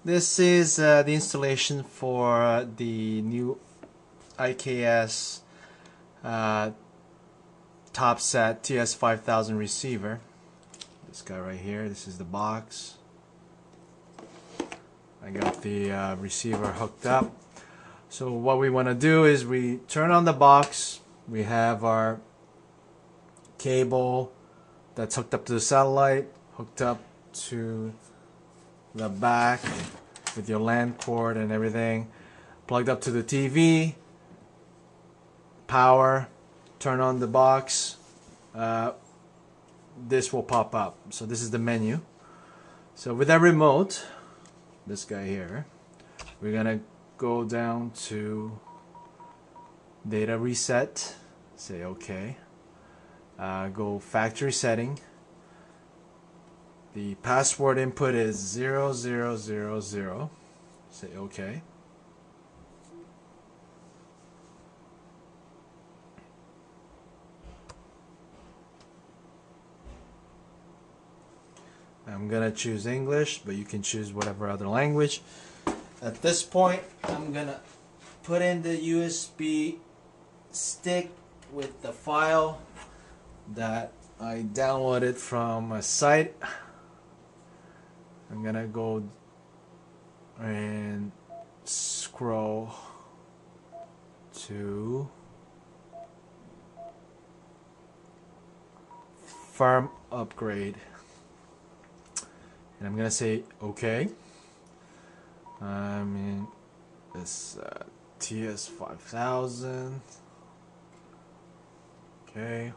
This is the installation for the new IKS TopSat TS-5000 receiver. This guy right here. This is the box. I got the receiver hooked up. So what we want to do is we turn on the box. We have our cable that's hooked up to the satellite, hooked up to the back with your LAN cord and everything, plugged up to the TV, power, turn on the box. This will pop up. So this is the menu. So with that remote, this guy here, we're gonna go down to data reset, say OK, go factory setting. The password input is 0000, say OK. I'm gonna choose English, but you can choose whatever other language. At this point, I'm gonna put in the USB stick with the file that I downloaded from a site. I'm gonna go and scroll to firm upgrade, and I'm gonna say OK. I'm in this TS-5000. Okay.